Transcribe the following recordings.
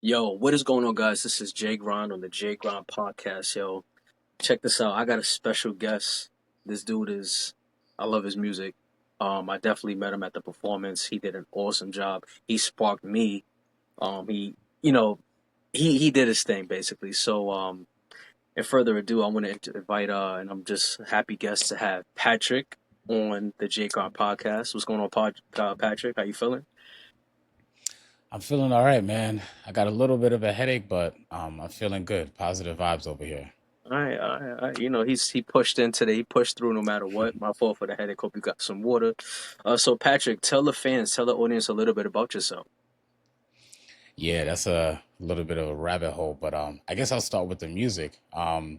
Yo, what is going on, guys? This is Jae Grind on the Jae Grind podcast. Yo, check this out. I got a special guest. This dude is, I love his music. I definitely met him at the performance. He did an awesome job. He sparked me. He, you know, he did his thing basically. In further ado, I want to invite and I'm just a happy guest to have Patrick on the Jae Grind podcast. What's going on, Patrick? How you feeling? I'm feeling all right, man. I got a little bit of a headache, but I'm feeling good. Positive vibes over here. All right. He pushed in today. He pushed through no matter what. My fault for the headache. Hope you got some water. So Patrick, tell the fans, tell the audience a little bit about yourself. Yeah, that's a little bit of a rabbit hole, but I guess I'll start with the music. I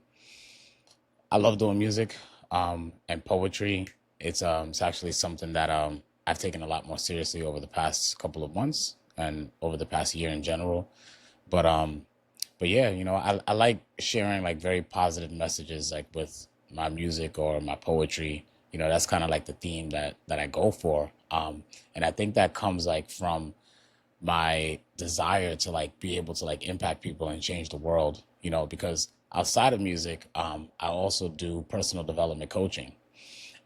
love doing music and poetry. It's actually something that I've taken a lot more seriously over the past couple of months and over the past year in general. But um, but yeah, I like sharing like very positive messages like with my music or my poetry. That's kind of like the theme that I go for. And I think that comes like from my desire to like be able to like impact people and change the world, because outside of music, I also do personal development coaching.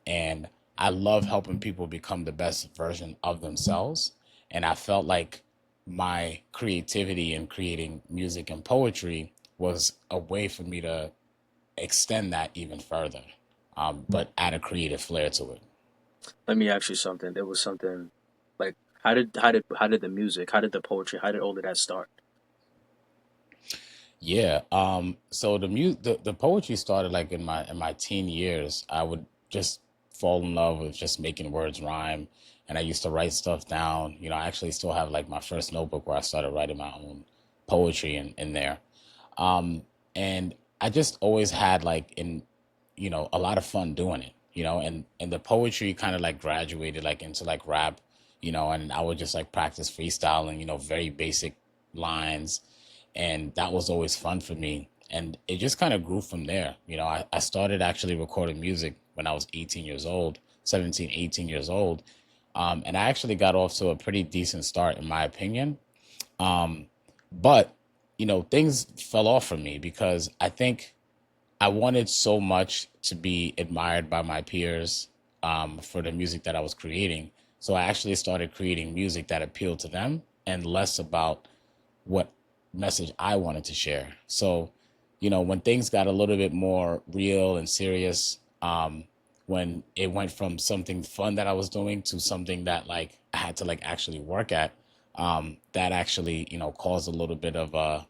And I love helping people become the best version of themselves. And I felt like my creativity in creating music and poetry was a way for me to extend that even further, but add a creative flair to it. Let me ask you something. There was something like how did the music, how did the poetry, how did all of that start? Yeah. So the poetry started like in my teen years. I would just fall in love with just making words rhyme, and I used to write stuff down. I actually still have like my first notebook where I started writing my own poetry in there. Um, and I just always had like a lot of fun doing it. And the poetry kind of like graduated like into like rap. And I would just like practice freestyling. Very basic lines, and that was always fun for me. And it just kind of grew from there. I started actually recording music when I was 18 years old, 17, 18 years old. And I actually got off to a pretty decent start, in my opinion. But, things fell off for me because I think I wanted so much to be admired by my peers for the music that I was creating. So I actually started creating music that appealed to them and less about what message I wanted to share. So, when things got a little bit more real and serious, when it went from something fun that I was doing to something that like I had to like actually work at, that actually, caused a little bit of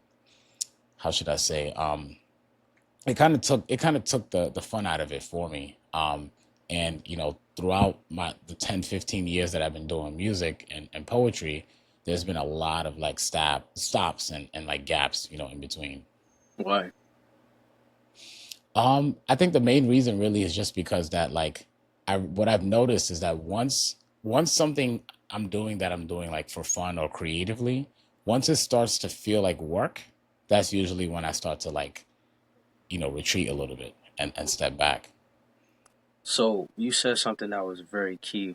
how should I say, it kind of took the fun out of it for me. And throughout the 10, 15 years that I've been doing music and poetry, there's been a lot of like stops and like gaps, in between. Why? I think the main reason really is just because that like what I've noticed is that once something I'm doing like for fun or creatively, once it starts to feel like work, that's usually when I start to like, retreat a little bit and step back. So you said something that was very key.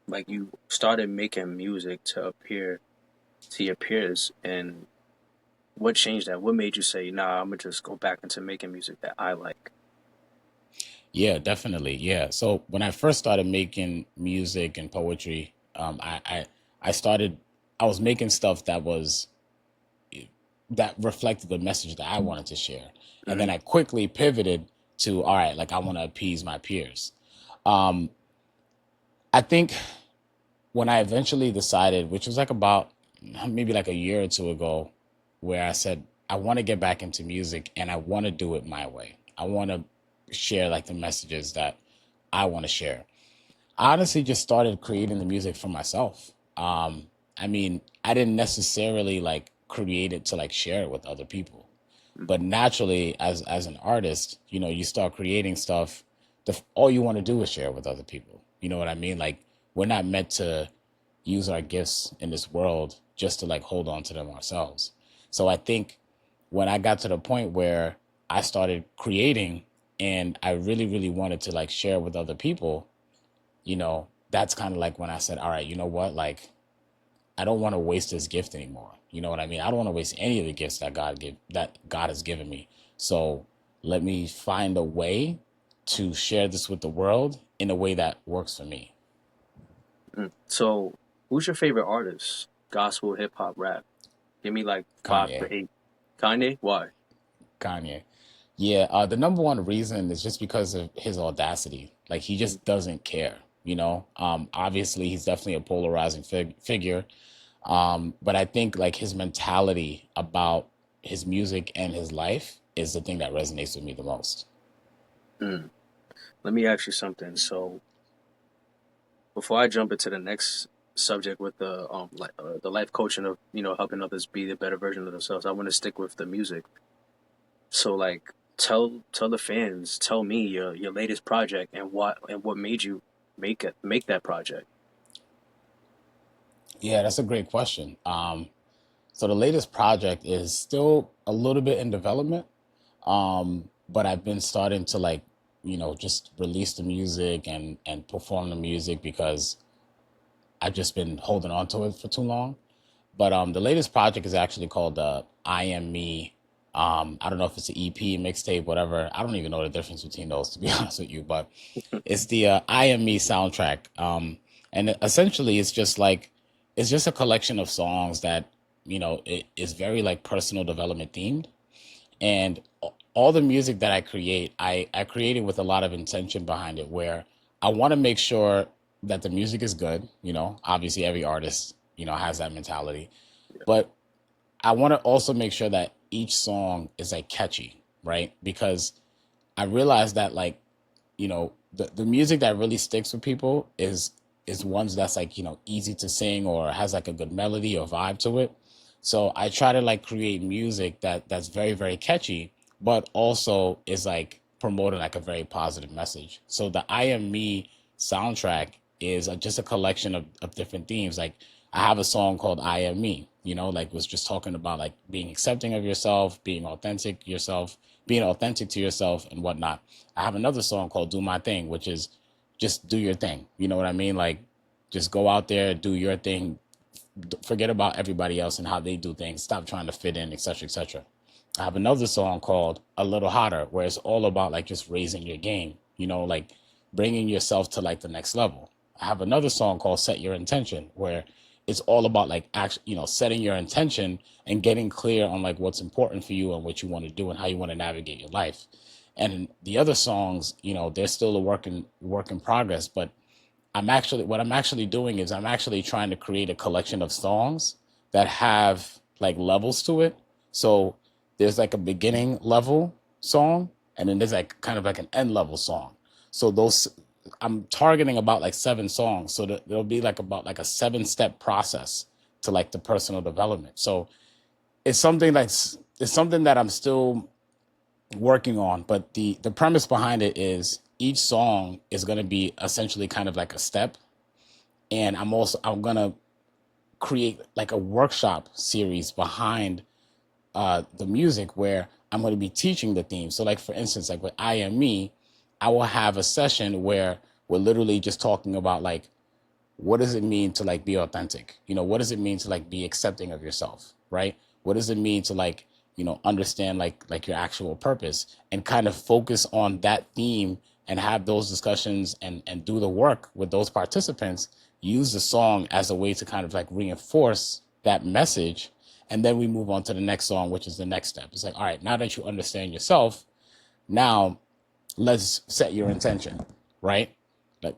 Like you started making music to appear to your peers, and what changed that? What made you say, "Nah, I'm gonna just go back into making music that I like"? Yeah, definitely. Yeah. So when I first started making music and poetry, I started, I was making stuff that reflected the message that I wanted to share. And Hmm. then I quickly pivoted to, all right, like I want to appease my peers. Um, I think when I eventually decided, which was like about maybe like a year or two ago, where I said, I want to get back into music and I want to do it my way. I want to share like the messages that I want to share. I honestly just started creating the music for myself. I mean, I didn't necessarily like create it to like share it with other people, but naturally, as an artist, you start creating stuff. All you want to do is share it with other people. You know what I mean? Like we're not meant to use our gifts in this world just to like hold on to them ourselves. So I think when I got to the point where I started creating and I really, really wanted to like share with other people, that's kind of like when I said, all right, you know what? Like I don't want to waste this gift anymore. You know what I mean? I don't want to waste any of the gifts that God has given me. So let me find a way to share this with the world in a way that works for me. So, who's your favorite artist? Gospel, hip hop, rap. Give me like five Kanye. to eight. Kanye? Why? Kanye. Yeah, the number one reason is just because of his audacity. Like he just doesn't care, you know. Obviously he's definitely a polarizing figure. But I think like his mentality about his music and his life is the thing that resonates with me the most. Mm. Let me ask you something. So, before I jump into the next subject with the life coaching of helping others be the better version of themselves, I want to stick with the music. So, like, tell the fans, tell me your latest project and what made you make that project. Yeah, that's a great question. So the latest project is still a little bit in development, but I've been starting to like, just release the music and perform the music because I've just been holding on to it for too long. But the latest project is actually called I Am Me. I don't know if it's an EP, mixtape, whatever. I don't even know the difference between those, to be honest with you. But it's the I Am Me soundtrack. Essentially, it's just a collection of songs that, it is very like personal development themed. And all the music that I create, I create it with a lot of intention behind it, where I want to make sure that the music is good. Obviously every artist, has that mentality, but I want to also make sure that each song is like catchy, right? Because I realize that like, the music that really sticks with people is ones that's like, easy to sing or has like a good melody or vibe to it. So I try to like create music that's very, very catchy, but also is like promoting like a very positive message. So the I Am Me soundtrack is just a collection of different themes. Like I have a song called I Am Me, like was just talking about like being accepting of yourself, being authentic to yourself and whatnot. I have another song called Do My Thing, which is just do your thing. You know what I mean? Like just go out there, do your thing, forget about everybody else and how they do things, stop trying to fit in, etc., etc. I have another song called A Little Hotter, where it's all about like just raising your game, like bringing yourself to like the next level. I have another song called Set Your Intention, where it's all about like actually, setting your intention and getting clear on like what's important for you and what you want to do and how you want to navigate your life. And the other songs, they're still a work in progress, but what I'm actually doing is I'm actually trying to create a collection of songs that have like levels to it. So there's like a beginning level song, and then there's like kind of like an end level song. So those I'm targeting about like 7 songs. So that there'll be like about like a 7-step process to like the personal development. So it's something that I'm still working on, but the premise behind it is each song is going to be essentially kind of like a step, and I'm going to create like a workshop series behind the music where I'm going to be teaching the theme. So like for instance, like with I Am Me, I will have a session where we're literally just talking about like what does it mean to like be authentic? What does it mean to like be accepting of yourself, right? What does it mean to like, understand like your actual purpose and kind of focus on that theme and have those discussions and do the work with those participants, use the song as a way to kind of like reinforce that message. And then we move on to the next song, which is the next step. It's like, all right, now that you understand yourself, now let's set your intention, right? Like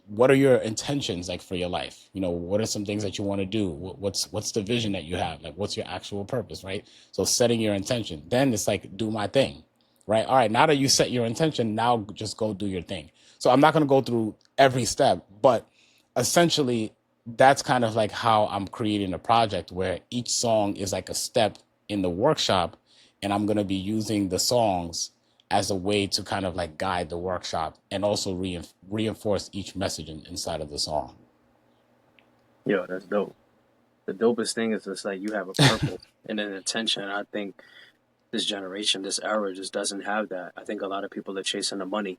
what are your intentions like for your life? What are some things that you want to do? What's the vision that you have? Like what's your actual purpose, right? So setting your intention, then it's like do my thing, right? All right, now that you set your intention, now just go do your thing. So I'm not going to go through every step, but essentially that's kind of like how I'm creating a project where each song is like a step in the workshop, and I'm going to be using the songs as a way to kind of like guide the workshop and also reinforce each message inside of the song. Yo, that's dope. The dopest thing is just like you have a purpose and an intention. I think this generation, this era, just doesn't have that. I think a lot of people are chasing the money.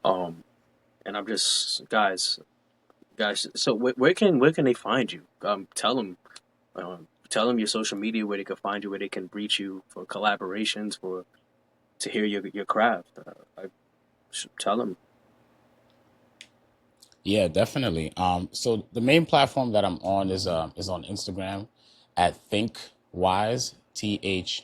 Um, and I'm just guys. Guys, so where can they find you? Tell them your social media where they can find you, where they can reach you for collaborations, for to hear your craft. I should tell them. Yeah, definitely. So the main platform that I'm on is on Instagram at Thinkwhys, ThinkWhys,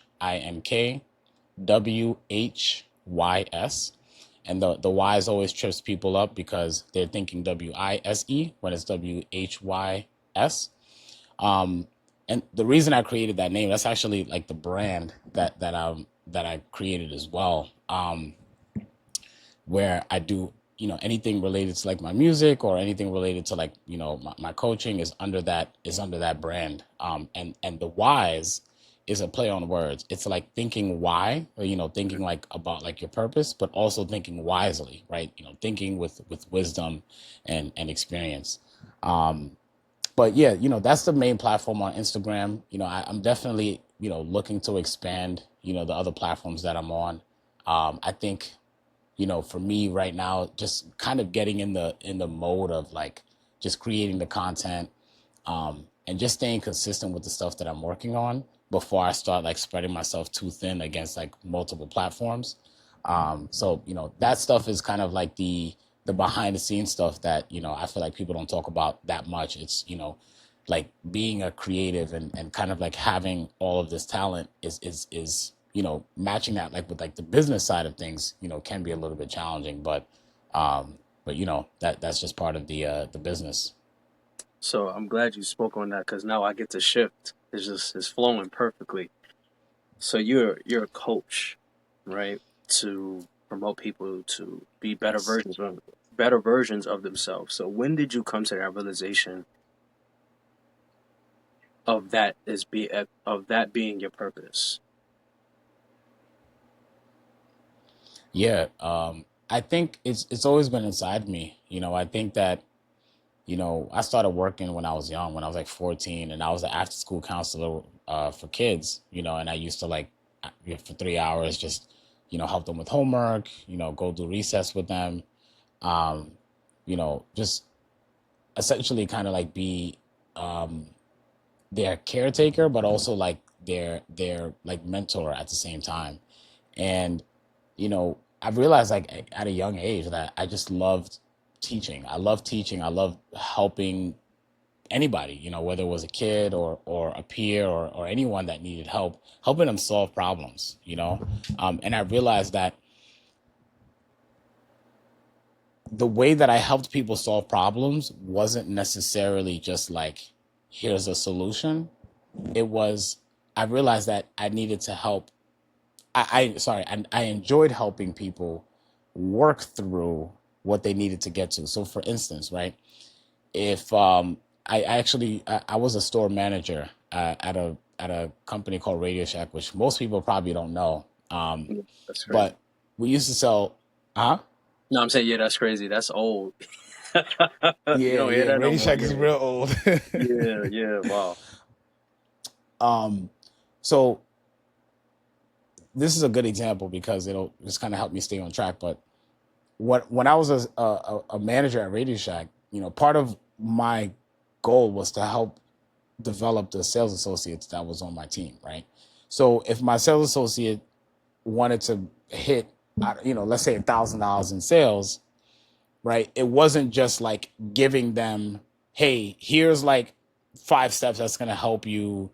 and the Y's always trips people up because they're thinking WISE when it's WHYS. And the reason I created that name, that's actually like the brand that I created as well. Where I do, anything related to like my music or anything related to like, my coaching is under that brand. And the whys is a play on words. It's like thinking why, or, thinking like about like your purpose, but also thinking wisely, right? Thinking with wisdom and experience. But yeah, that's the main platform on Instagram. I'm definitely, looking to expand, the other platforms that I'm on. I think, for me right now, just kind of getting in the mode of like just creating the content, and just staying consistent with the stuff that I'm working on before I start like spreading myself too thin against like multiple platforms. So that stuff is kind of like the behind the scenes stuff that I feel like people don't talk about that much. It's like being a creative and kind of like having all of this talent is matching that like with like the business side of things can be a little bit challenging, but that's just part of the business. So I'm glad you spoke on that because now I get to shift. It's flowing perfectly. So you're a coach, right? To promote people to be Yes. better versions of themselves. So when did you come to that realization of that being your purpose? Yeah, I think it's always been inside me. I think that I started working when I was young, when I was like 14, and I was an after school counselor for kids. And I used to like for 3 hours just help them with homework. Go do recess with them. Um, just essentially kind of like be um, their caretaker, but also like their like mentor at the same time. And I've realized like at a young age that I just loved teaching. I love teaching. I love helping anybody, whether it was a kid or a peer or anyone that needed help, helping them solve problems. And I realized that the way that I helped people solve problems wasn't necessarily just like, here's a solution. It was, I realized that I needed to help. I enjoyed helping people work through what they needed to get to. So, for instance, right, if I was a store manager at a company called Radio Shack, which most people probably don't know. Yeah, that's crazy. But we used to sell, huh? No, I'm saying yeah, that's crazy. That's old. You Yeah, don't hear yeah. that no Radio more. Shack is Yeah, real old. yeah, yeah. Wow. um, so this is a good example because it'll just kind of help me stay on track. But when I was a manager at Radio Shack, part of my goal was to help develop the sales associates that was on my team, right? So if my sales associate wanted to hit, let's say $1,000 in sales, right? It wasn't just like giving them, hey, here's like 5 steps that's gonna help you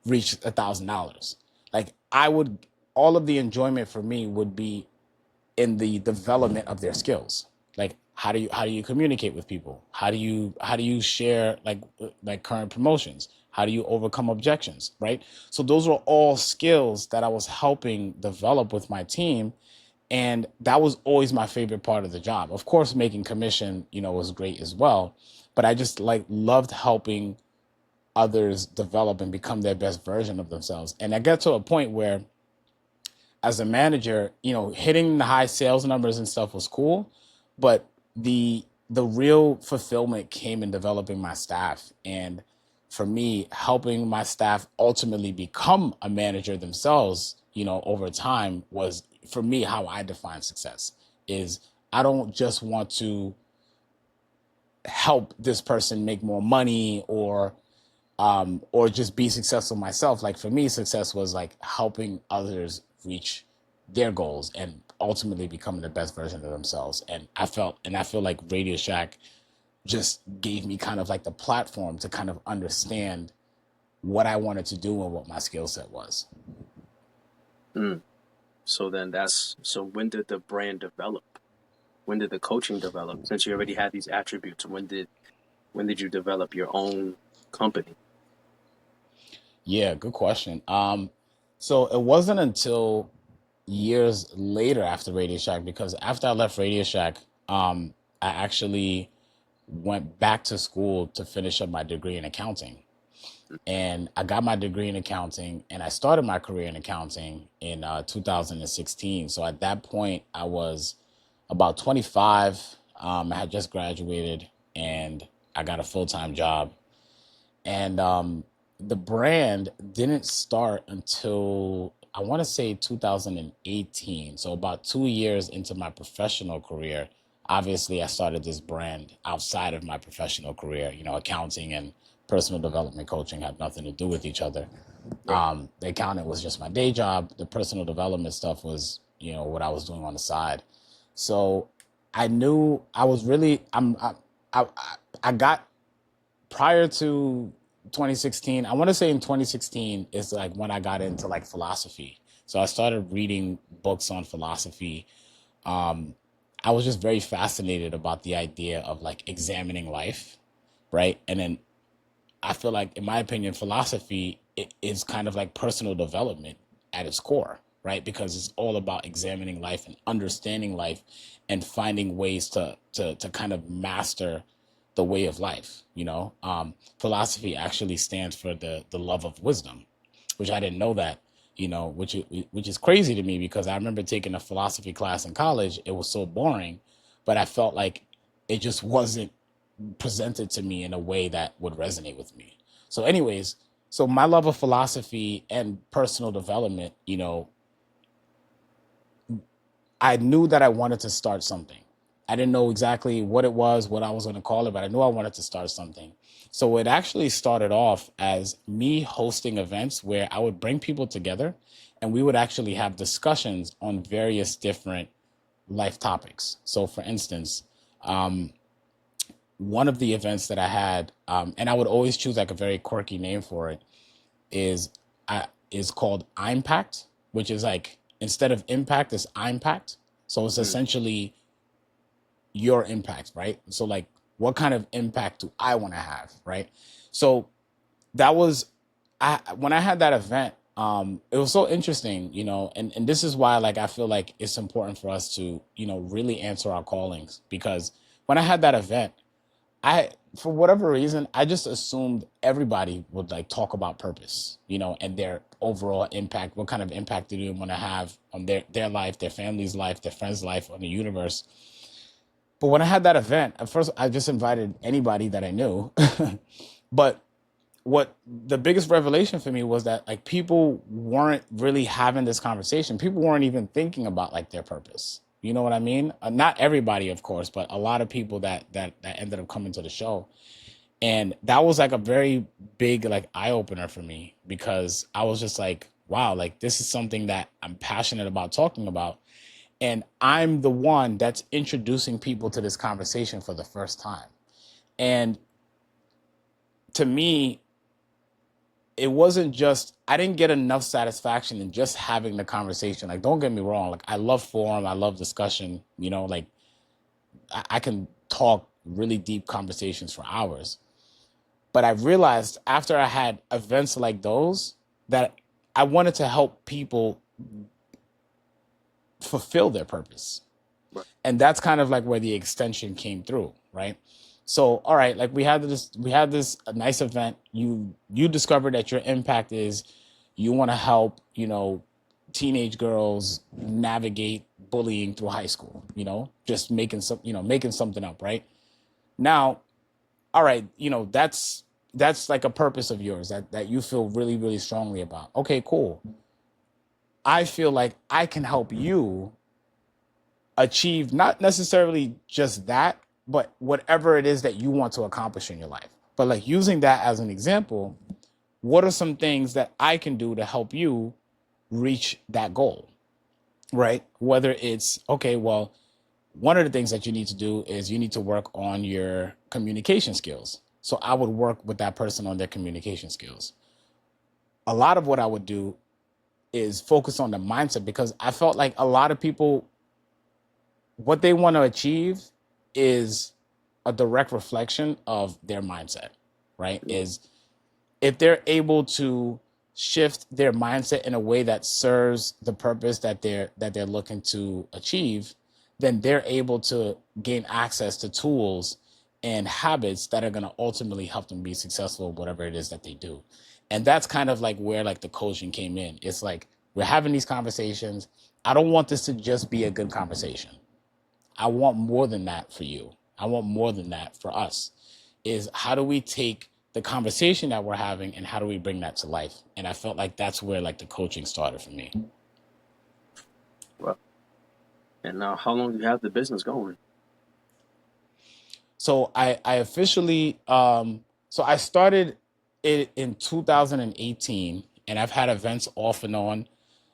reach $1,000. Like I would, all of the enjoyment for me would be in the development of their skills. Like how do you communicate with people? How do you share like current promotions? How do you overcome objections, right? So those were all skills that I was helping develop with my team, and that was always my favorite part of the job. Of course, making commission, was great as well, but I just like loved helping others develop and become their best version of themselves. And I got to a point where as a manager, hitting the high sales numbers and stuff was cool, but the real fulfillment came in developing my staff. And for me, helping my staff ultimately become a manager themselves, over time was for me how I define success is I don't just want to help this person make more money, or just be successful myself. Like for me, success was like helping others reach their goals and ultimately becoming the best version of themselves. And I feel like Radio Shack just gave me kind of like the platform to kind of understand what I wanted to do and what my skill set was. Mm. So then so when did the brand develop? When did the coaching develop? Since you already had these attributes, when did you develop your own company? Yeah, good question. So it wasn't until years later after Radio Shack, because after I left Radio Shack, I actually went back to school to finish up my degree in accounting. And I got my degree in accounting, and I started my career in accounting in 2016. So at that point, I was about 25. I had just graduated, and I got a full time job. And the brand didn't start until I want to say 2018. So about 2 years into my professional career, obviously I started this brand outside of my professional career. You know, accounting and personal development coaching had nothing to do with each other. Right. The accounting was just my day job. The personal development stuff was, you know, what I was doing on the side. So I knew I was really, I got prior to 2016, I want to say in 2016 is like when I got into like philosophy. So I started reading books on philosophy. Um, I was just very fascinated about the idea of like examining life, right? And then I feel like, in my opinion, philosophy is kind of like personal development at its core, right? Because it's all about examining life and understanding life and finding ways to kind of master the way of life. You know, philosophy actually stands for the love of wisdom, which I didn't know that. You know, which is crazy to me because I remember taking a philosophy class in college. It was so boring, but I felt like it just wasn't presented to me in a way that would resonate with me. So, anyways, so my love of philosophy and personal development, you know, I knew that I wanted to start something. I didn't know exactly what it was, what I was going to call it, but I knew I wanted to start something. So it actually started off as me hosting events where I would bring people together and we would actually have discussions on various different life topics. So, for instance, um, one of the events that I had, and I would always choose like a very quirky name for it, is is called Impact, which is like instead of impact, it's impact. So it's Mm. essentially your impact, right? So like, what kind of impact do I want to have, right? So that was I when I had that event. It was so interesting, you know, and this is why like I feel like it's important for us to, you know, really answer our callings, because when I had that event, I, for whatever reason, I just assumed everybody would like talk about purpose, you know, and their overall impact. What kind of impact do they want to have on their life, their family's life, their friends' life, on the universe? But when I had that event, at first I just invited anybody that I knew. But what the biggest revelation for me was that like people weren't really having this conversation. People weren't even thinking about like their purpose. You know what I mean? Not everybody, of course, but a lot of people that ended up coming to the show. And that was like a very big like eye opener for me, because I was just like, wow, like this is something that I'm passionate about talking about. And I'm the one that's introducing people to this conversation for the first time. And to me, it wasn't just, I didn't get enough satisfaction in just having the conversation. Like, don't get me wrong, like I love forum, I love discussion, you know, like I can talk really deep conversations for hours. But I realized after I had events like those that I wanted to help people fulfill their purpose. Right. And that's kind of like where the extension came through, right? So, all right, like we had this a nice event. You discovered that your impact is you want to help, you know, teenage girls navigate bullying through high school, you know, just making some, you know, making something up, right? Now, all right, you know, that's like a purpose of yours that you feel really, really strongly about. Okay, cool. I feel like I can help you achieve not necessarily just that, but whatever it is that you want to accomplish in your life. But like using that as an example, what are some things that I can do to help you reach that goal, right? Whether it's, okay, well, one of the things that you need to do is you need to work on your communication skills. So I would work with that person on their communication skills. A lot of what I would do is focus on the mindset, because I felt like a lot of people, what they want to achieve is a direct reflection of their mindset, right? Is if they're able to shift their mindset in a way that serves the purpose that they're looking to achieve, then they're able to gain access to tools and habits that are going to ultimately help them be successful in whatever it is that they do. And that's kind of like where like the coaching came in. It's like, we're having these conversations. I don't want this to just be a good conversation. I want more than that for you. I want more than that for us. Is how do we take the conversation that we're having and how do we bring that to life? And I felt like that's where like the coaching started for me. Well, and now, how long you have the business going? So I officially so I started it in 2018, and I've had events off and on.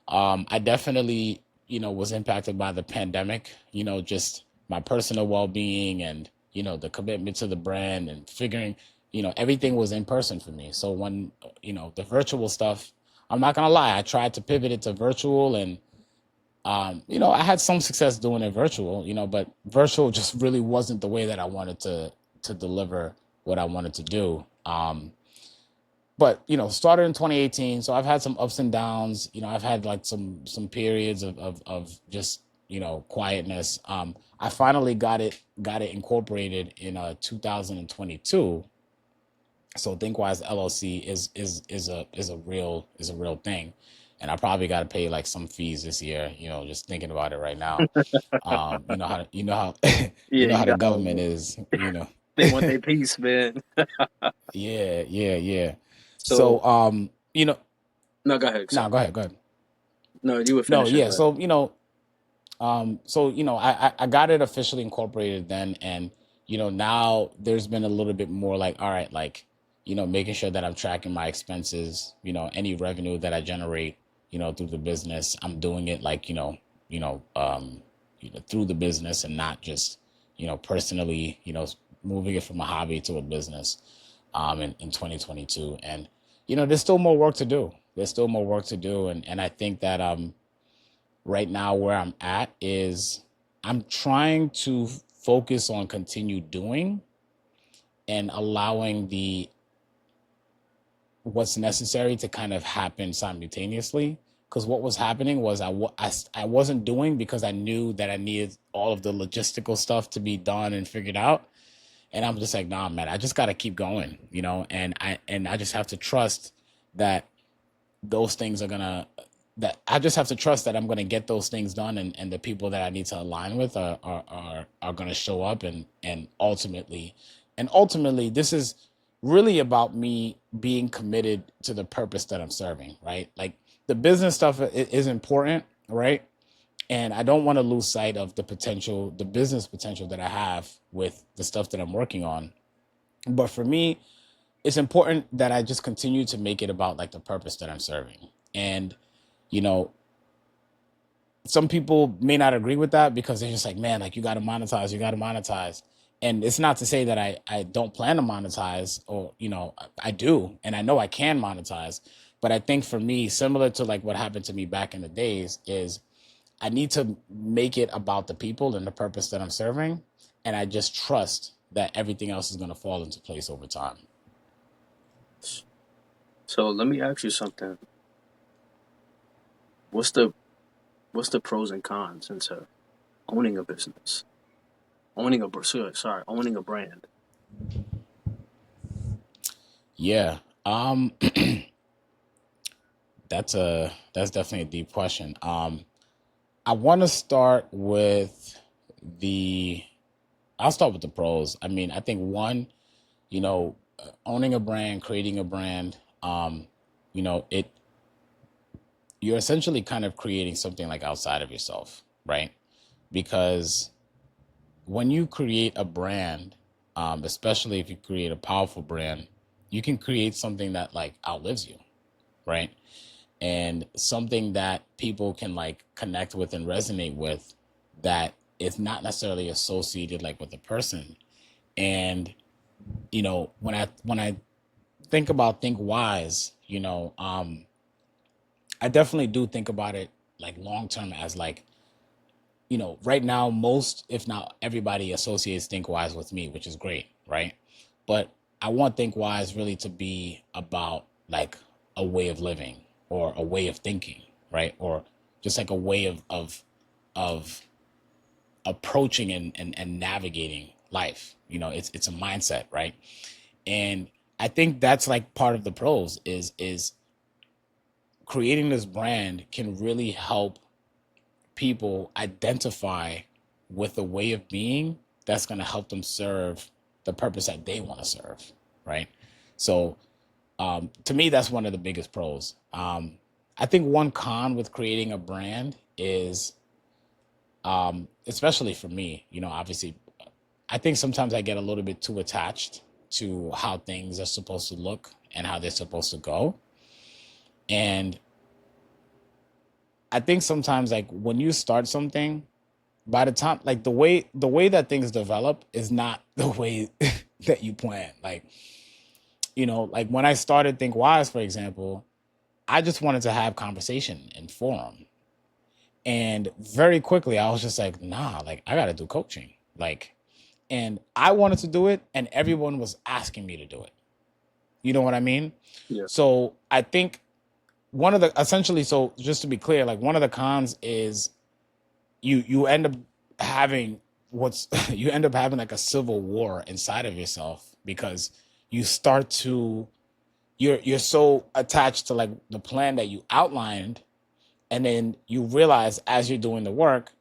I definitely, was impacted by the pandemic, just my personal well-being and, the commitment to the brand and figuring, everything was in person for me. So when, the virtual stuff, I'm not gonna lie, I tried to pivot it to virtual, and I had some success doing it virtual, but virtual just really wasn't the way that I wanted to deliver what I wanted to do. But started in 2018, so I've had some ups and downs. I've had like some periods of just quietness. I finally got it incorporated in 2022. So Thinkwhys LLC is a real thing, and I probably got to pay like some fees this year. Just thinking about it right now. You know how you Yeah, know you how the got. government is. They want their piece, man. Yeah, yeah, yeah. So So no, go ahead, no, sir. go ahead, go ahead. No, you were No, finishing. yeah. Go ahead. I got it officially incorporated then, and now there's been a little bit more like, all right, like making sure that I'm tracking my expenses. Any revenue that I generate, through the business, I'm doing it like through the business and not just personally, moving it from a hobby to a business. In 2022, and there's still more work to do. There's still more work to do, and I think that right now where I'm at is I'm trying to focus on continue doing and allowing the what's necessary to kind of happen simultaneously. Because what was happening was I wasn't doing because I knew that I needed all of the logistical stuff to be done and figured out. And I'm just like, nah, man, I just got to keep going, and I just have to trust that those things are gonna that I just have to trust that I'm gonna get those things done, and the people that I need to align with are gonna show up, and ultimately this is really about me being committed to the purpose that I'm serving, right? Like the business stuff is important, right? And I don't want to lose sight of the business potential that I have with the stuff that I'm working on. But for me, it's important that I just continue to make it about like the purpose that I'm serving. And, you know, some people may not agree with that because they're just like, man, like you got to monetize. And it's not to say that I don't plan to monetize, or, I do. And I know I can monetize. But I think for me, similar to like what happened to me back in the days, is I need to make it about the people and the purpose that I'm serving. And I just trust that everything else is going to fall into place over time. So let me ask you something. What's the what's the pros and cons into owning a business, owning a brand? Yeah. That's definitely a deep question. I want to start with the I'll start with the pros. I mean, I think one, owning a brand, creating a brand, it you're essentially kind of creating something like outside of yourself, right? Because when you create a brand, especially if you create a powerful brand, you can create something that like outlives you, right? And something that people can like connect with and resonate with, that is not necessarily associated like with the person. And when I think about Thinkwhys, I definitely do think about it like long term as like, right now, most, if not everybody, associates Thinkwhys with me, which is great, right? But I want Thinkwhys really to be about like a way of living or a way of thinking, right? Or just like a way of approaching and navigating life. It's a mindset, right? And I think that's like part of the pros is creating this brand can really help people identify with a way of being that's going to help them serve the purpose that they want to serve, right? So to me, that's one of the biggest pros. I think one con with creating a brand is, especially for me, obviously, I think sometimes I get a little bit too attached to how things are supposed to look and how they're supposed to go. And I think sometimes like when you start something, by the time like the way that things develop is not the way that you plan. Like, like when I started Thinkwise, for example, I just wanted to have conversation and forum. And very quickly I was just like, nah, like I gotta do coaching. Like, and I wanted to do it and everyone was asking me to do it. You know what I mean? Yeah. So I think one of the essentially, so just to be clear, like one of the cons is you end up having what's you end up having like a civil war inside of yourself, because you start to you're so attached to like the plan that you outlined, and then you realize as you're doing the work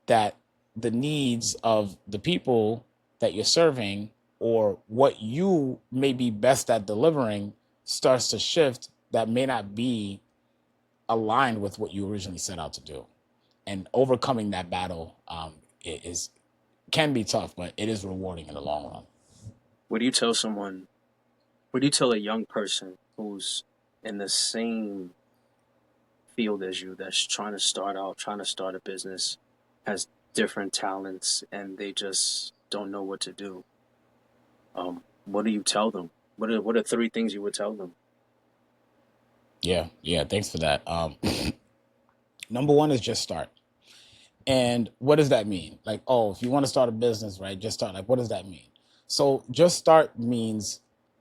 that the needs of the people that you're serving, or what you may be best at delivering, starts to shift, that may not be aligned with what you originally set out to do. And overcoming that battle is can be tough, but it is rewarding in the long run. What do you tell someone? What do you tell a young person who's in the same field as you, that's trying to start out, trying to start a business, has different talents, and they just don't know what to do? What do you tell them? What are three things you would tell them? Yeah, thanks for that. Number one is just start. And what does that mean? Like, oh, if you want to start a business, right, just start. Like, what does that mean? So just start means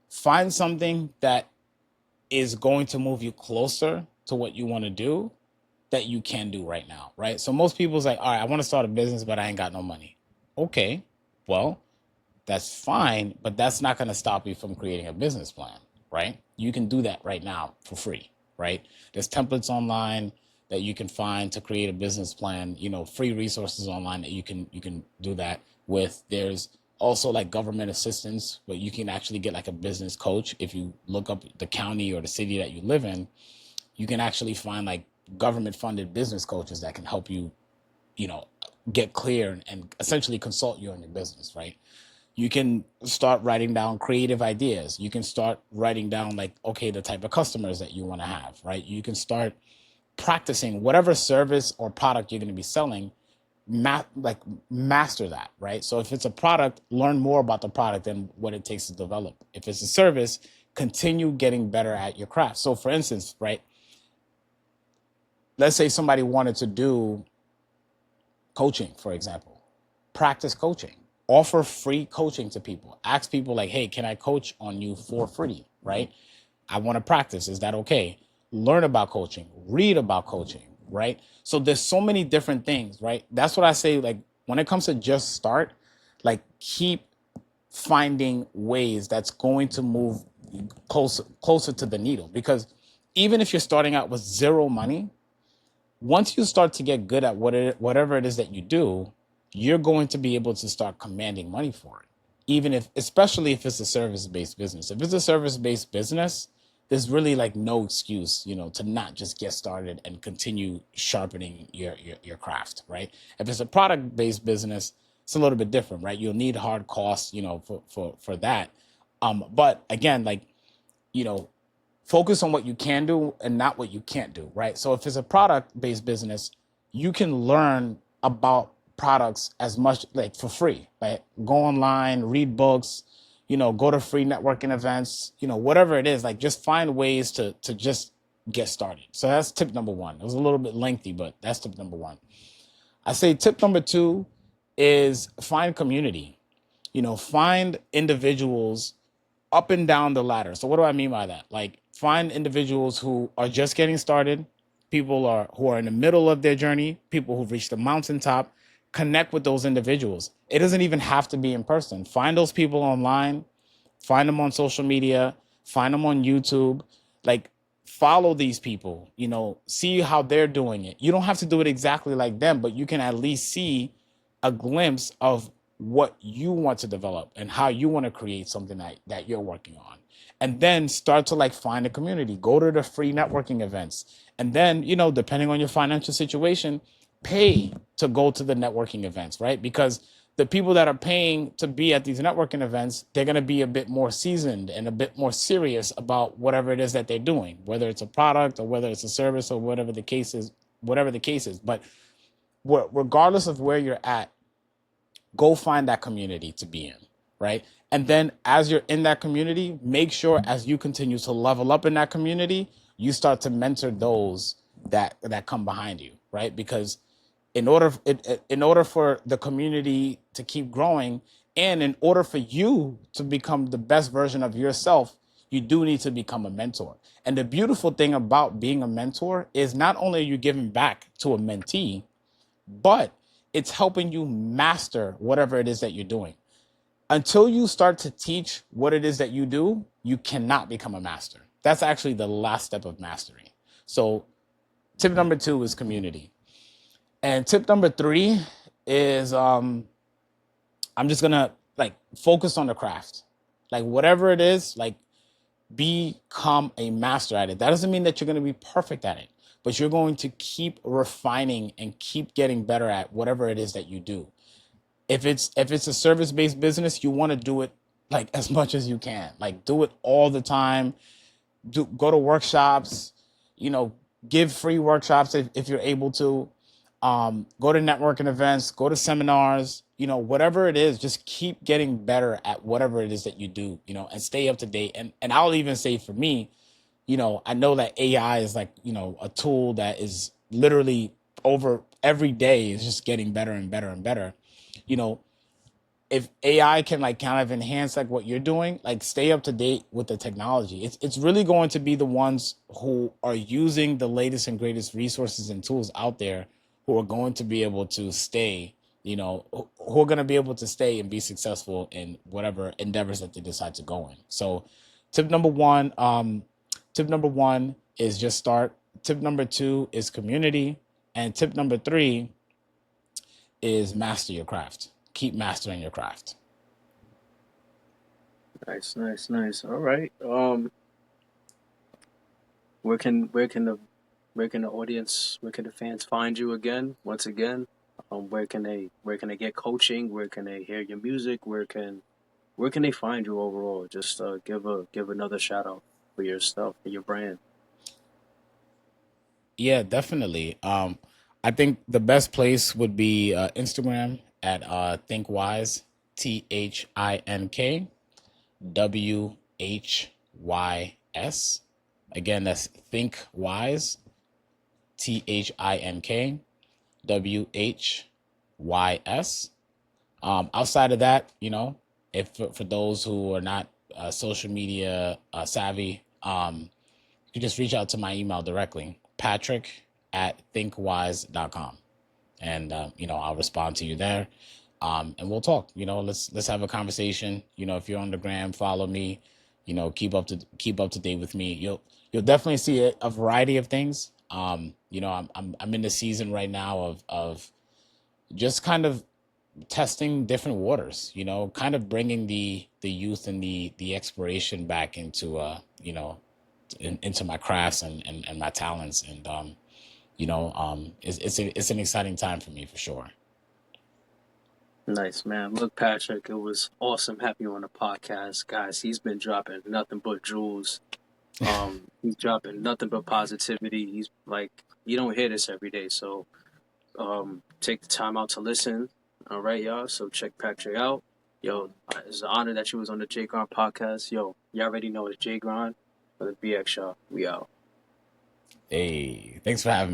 find something that is going to move you closer to what you want to do, that you can do right now, right? So most people's like, all right, I want to start a business, but I ain't got no money. Okay, well, that's fine, but that's not going to stop you from creating a business plan, right? You can do that right now for free, right? There's templates online that you can find to create a business plan, free resources online that you can do that with. There's also like government assistance, but you can actually get like a business coach. If you look up the county or the city that you live in, you can actually find like government funded business coaches that can help you, you know, get clear and essentially consult you on your business, right? You can start writing down creative ideas. You can start writing down like, okay, the type of customers that you want to have, right? You can start practicing whatever service or product you're going to be selling, master that, right? So if it's a product, learn more about the product and what it takes to develop. If it's a service, continue getting better at your craft. So for instance, right, let's say somebody wanted to do coaching, for example. Practice coaching. Offer free coaching to people. Ask people like, hey, can I coach on you for free, right? I want to practice. Is that okay? Learn about coaching. Read about coaching, right? So there's so many different things, right? That's what I say, like, when it comes to just start, like, keep finding ways that's going to move closer to the needle. Because even if you're starting out with zero money, once you start to get good at whatever it is that you do, you're going to be able to start commanding money for it. Even if, especially if it's a service-based business. If it's a service-based business, there's really like no excuse, to not just get started and continue sharpening your craft, right? If it's a product-based business, it's a little bit different, right? You'll need hard costs, for that. But again, like, you know, focus on what you can do and not what you can't do, right? So if it's a product based business, you can learn about products as much, like, for free, right? Go online, read books, go to free networking events, whatever it is, like, just find ways to just get started. So that's tip number one. It was a little bit lengthy, but that's tip number one. I say tip number two is find community. Find individuals up and down the ladder. So what do I mean by that? Like, find individuals who are just getting started, who are in the middle of their journey, people who've reached the mountaintop. Connect with those individuals. It doesn't even have to be in person. Find those people online, find them on social media, find them on YouTube. Like, follow these people, see how they're doing it. You don't have to do it exactly like them, but you can at least see a glimpse of what you want to develop and how you want to create something that you're working on. And then start to, like, find a community, go to the free networking events. And then, depending on your financial situation, pay to go to the networking events, right? Because the people that are paying to be at these networking events, they're going to be a bit more seasoned and a bit more serious about whatever it is that they're doing, whether it's a product or whether it's a service or whatever the case is. But regardless of where you're at, go find that community to be in, right? And then as you're in that community, make sure as you continue to level up in that community, you start to mentor those that come behind you, right? Because in order for the community to keep growing, and in order for you to become the best version of yourself, you do need to become a mentor. And the beautiful thing about being a mentor is not only are you giving back to a mentee, but it's helping you master whatever it is that you're doing. Until you start to teach what it is that you do, you cannot become a master. That's actually the last step of mastery. So tip number two is community. And tip number three is I'm just gonna, like, focus on the craft. Like, whatever it is, like, become a master at it. That doesn't mean that you're gonna be perfect at it, but you're going to keep refining and keep getting better at whatever it is that you do. If it's a service-based business, you want to do it, like, as much as you can. Like, do it all the time. Go to workshops, give free workshops if you're able to. Go to networking events, go to seminars, whatever it is, just keep getting better at whatever it is that you do, and stay up to date. And I'll even say, for me, I know that AI is, like, a tool that is literally, over every day, is just getting better and better and better. If AI can, like, kind of enhance, like, what you're doing, like, stay up to date with the technology. It's really going to be the ones who are using the latest and greatest resources and tools out there who are going to be able to stay, who are going to be able to stay and be successful in whatever endeavors that they decide to go in. So tip number one is just start. Tip number two is community. And tip number three is master your craft. Keep mastering your craft. Nice, nice, nice. All right. Where can the audience, where can the fans find you again? Once again, where can they get coaching? Where can they hear your music? Where can they find you overall? Just give another shout out for your stuff, for your brand. Yeah, definitely. I think the best place would be Instagram at Thinkwhys, ThinkWhys. Again, that's Thinkwhys, ThinkWhys. Outside of that, if for those who are not social media savvy, you can just reach out to my email directly, patrick@thinkwhys.com. And, I'll respond to you there. And we'll talk, let's have a conversation. If you're on the gram, follow me, keep up to date with me. You'll definitely see a variety of things. I'm in the season right now of just kind of testing different waters, kind of bringing the youth and the exploration back into, into my crafts and my talents. And, it's an exciting time for me, for sure. Nice, man. Look, Patrick, it was awesome having you on the podcast, guys. He's been dropping nothing but jewels. He's dropping nothing but positivity. He's like, you don't hear this every day, so take the time out to listen. All right, y'all. So check Patrick out. Yo, it's an honor that you was on the Jae Grind podcast. Yo, y'all already know it's Jae Grind for the BX Show. We out. Hey, thanks for having me.